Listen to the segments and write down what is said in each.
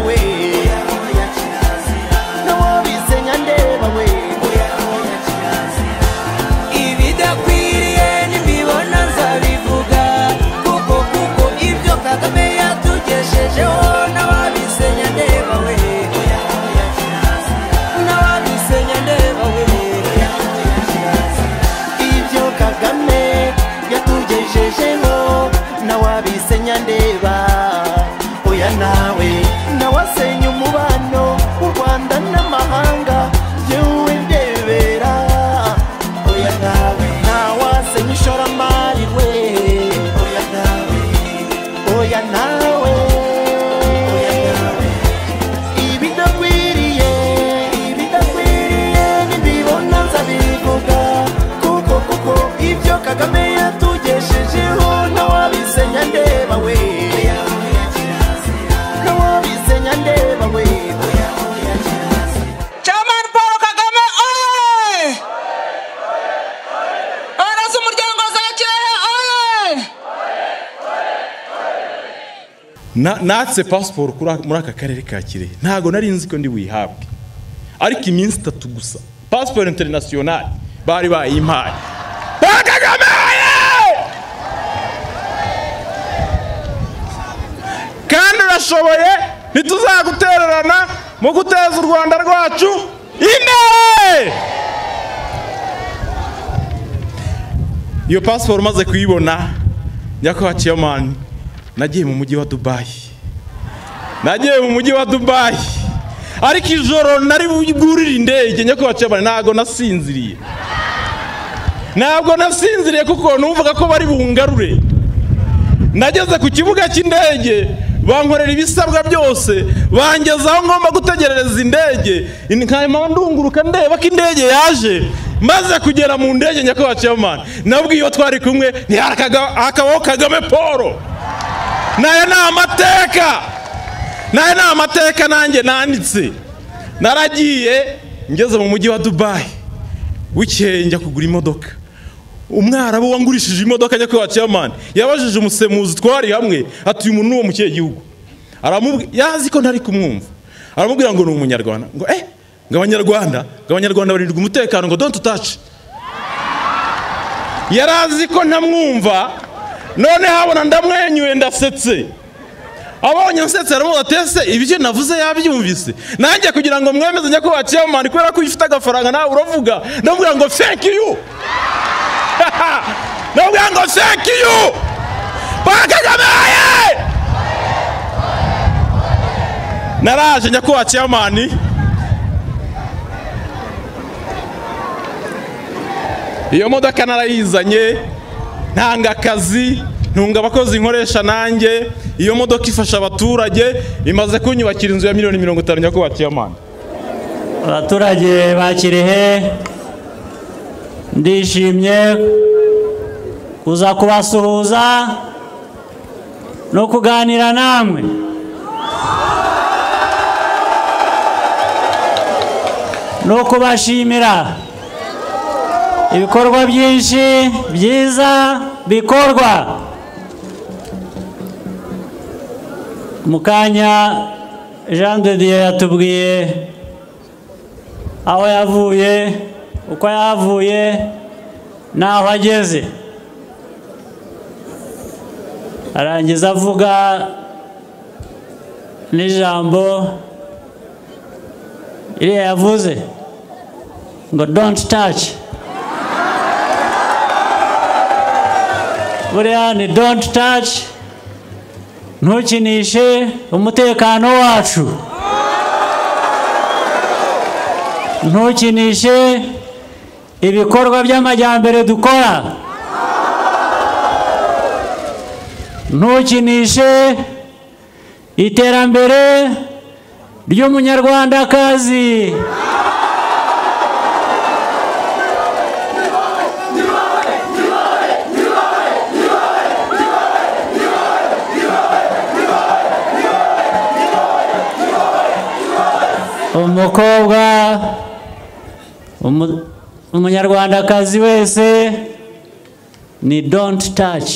we nawabisenya ndeba we ibidakwiriye nibibona nzabivuga kuko ibyo Kagame yatugeshejeho nawabisenya ndeba we nawabisenya ndeba we ibyo Kagame yatugeshejeho nawabisenya ndeba oya nawe nawasenya umubano w'u Rwanda n'amahanga yewe ndebera oya nawe nawasenya ishoramari we oya nawe oya nawe ibidakwiriye nibibona nzabivuga kuko ibyo Kagame yatugeshejeho nawabisenya ndeba we nawabisenya ndeba we Chairman Paul Kagame oye Araza umuryango zakirehe oye natse passport muri aka karere ka Kirehe ntago nari nzi ko ndi buyihabwe ariko iminsi 3 gusa passport international bari bayimpaye Paul Kagame kandi urashoboye ntituzagutererana mu guteza u Rwanda rwacu imbere. Iyo passport maze kuyibona nyakwa chairman nagiye mu mujyi wa Dubai ariko ijoro nari bugurira indege nyakwa chairman ntabwo nasinziriye kuko numvaga ko bari bungarure. Nageze ku kibuga cy'indege bankorera ibisabwa byose bangezaho ngomba gutegerereza indege nkayima ndunguruka ndeba ko indege yaje maze kugera mu ndege nyakwa chairman nabwiyo twari kumwe ni akabaho Kagame Paul naye na amateka nanjye nanditse naragiye ngeze mu mujyi wa Dubai wikeye njya kugura imodoka umwarabu wangurishije imodoka nyakwa chairman yabajije umusemuzi twari hamwe ati uyu muntu wo mu kiye gihugu yazi ko ntari kumwumva aramubwira ngo ni umunyarwanda ngo ngabanyarwanda barindirwa umutekano ngo don't touch yarazi ko ntamwumva none habona ndamwenyuye ndasetse abonye nsetse aramuza tese ibyo navuze yabyumvise nanjye kugira ngo mwemeze nyakwa chairman kubera ko ifite agafaranga nawe uravuga ndamubwira ngo thank you ndamubwira ngo thank you Paul Kagame naraje nyakwa chairman iyo modoka narayizanye ntanga akazi ntunga abakozi nkoresha nanjye iyo modoka ifasha abaturage imaze kunyubakira inzu ya $50 nyakwa chairman. Abaturage ba Kirehe ndishimye kuza kubasuhuza no kuganira namwe no kubashimira ibikorwa byinshi byiza bikorwa mukanya Jean de Dieu yatubwiye aho yavuye uko yavuye naho ageze arangiza avuga n'ijambo iriya yavuze ngo don't touch buriya ni don't touch ntukinishe umutekano wacu ntukinishe ibikorwa by'amajyambere dukora ntukinishe iterambere ry'umunyarwandakazi umukobwa umunyarwandakazi wese ni don't touch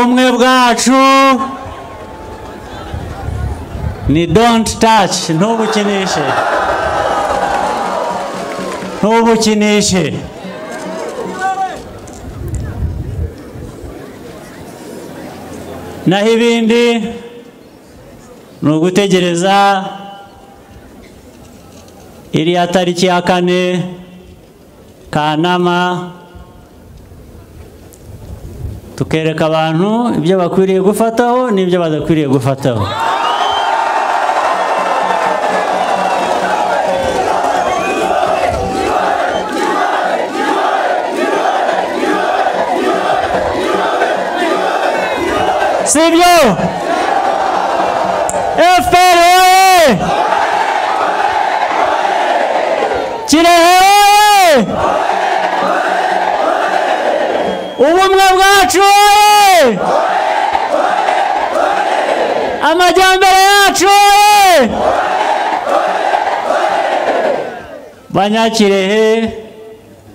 ubumwe bwacu ni don't touch, ntubukinishe, ntubukinishe. Naho ibindi ni ugutegereza iriya tariki ya 4 Kanama, tukereka abantu ibyo bakwiriye gufataho n'ibyo badakwiriye gufataho. Sibyo? FPR! Kirehe! Ubumwe bwacu! Amajyambere yacu! Banyakirehe,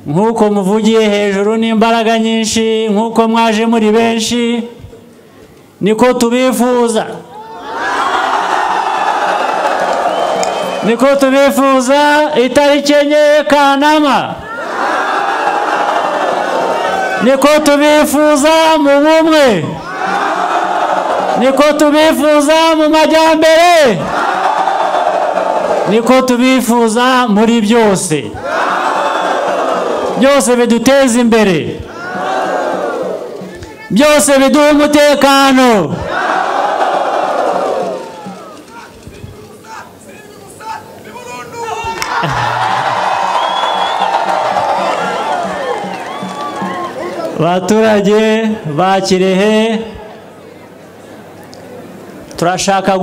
nk'uko muvugiye hejuru n'imbaraga nyinshi, nk'uko mwaje muri benshi, niko tubifuza. Niko tubifuza itariki 4 Kanama. Niko tubifuza mu bumwe. Niko tubifuza mu majyambere. Niko tubifuza muri byose. Byose biduteza imbere. Byose biduha umutekano. Baturage ba Kirehe, turashaka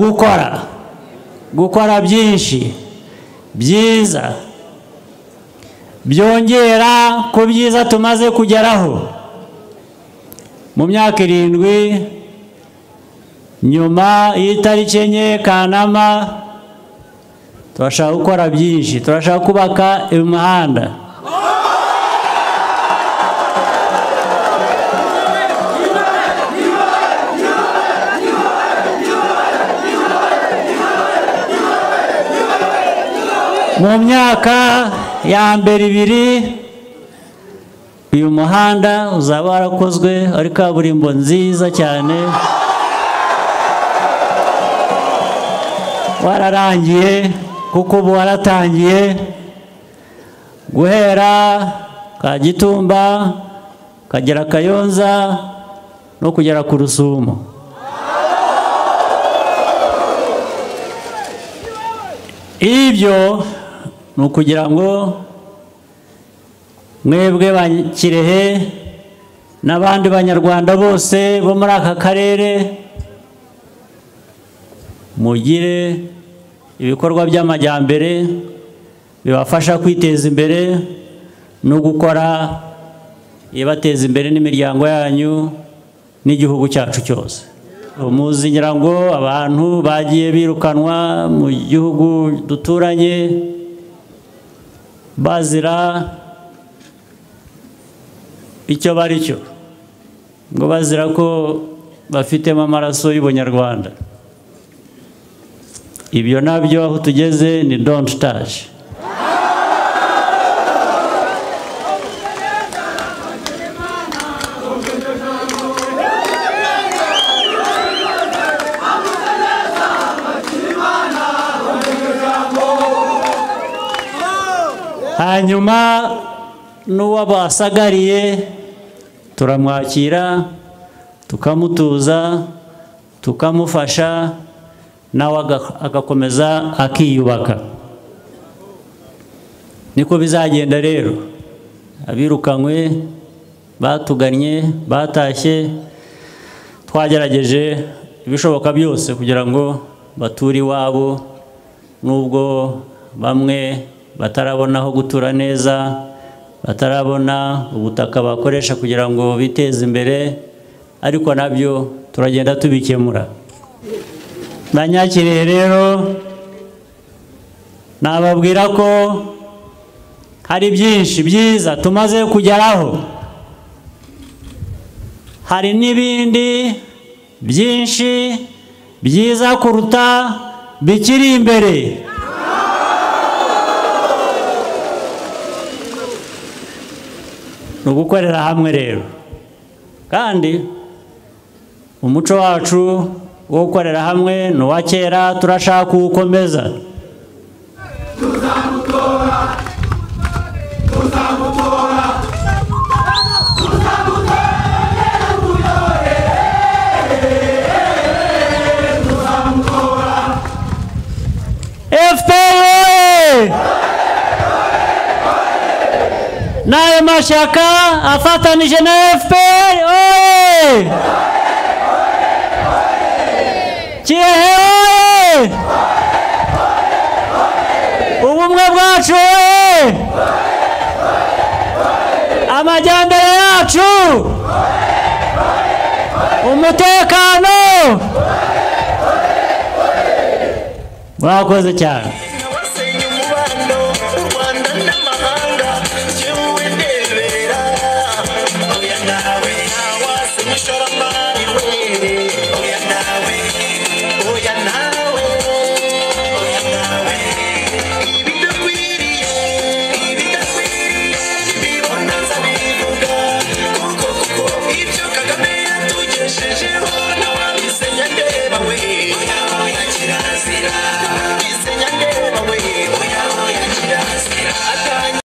gukora byinshi byiza byongera ku byiza tumaze kugeraho mu myaka 7 nyuma y'itariki 4 Kanama. Turashaka gukora byinshi, turashaka kubaka imihanda, mu myaka ya mbere 2 uyu muhanda uzaba warakozwe ari kaburimbo nziza cyane, wararangiye kuko ubu waratangiye guhera Kagitumba kagera Kayonza no kugera ku Rusumo. Ibyo ni ukugira ngo mwebwe ba Kirehe n'abandi banyarwanda bose bo muri aka karere mugire ibikorwa by'amajyambere bibafasha kwiteza imbere no gukora ibateza imbere n'imiryango yanyu n'igihugu cyacu cyose. Muzi ngira ngo abantu bagiye birukanwa mu gihugu duturanye bazira icyo bari cyo, ngo bazira ko bafitemo amaraso y'ubunyarwanda. Ibyo nabyo aho tugeze ni don't touch. Hanyuma n'uwabasagariye turamwakira, tukamutuza, tukamufasha, nawe agakomeza akiyubaka. Niko bizagenda rero. Abirukanywe, batugannye, batashye, twagerageje ibishoboka byose kugira ngo bature iwabo, nubwo bamwe batarabona aho gutura neza, batarabona ubutaka bakoresha kugira ngo biteze imbere, ariko nabyo turagenda tubikemura. Banyakirehe rero nababwira ko hari byinshi byiza tumaze kugeraho. hari n'ibindi byinshi byiza kuruta bikiri imbere. Ni ugukorera hamwe rero, kandi umuco wacu wo gukorera hamwe ni uwa kera, turashaka kuwukomeza. FPR n'ayo mashyaka afatanije na FPR oye! Kirehe oye! Ubumwe bwacu oye! Amajyambere yacu, umutekano. Murakoze cyane.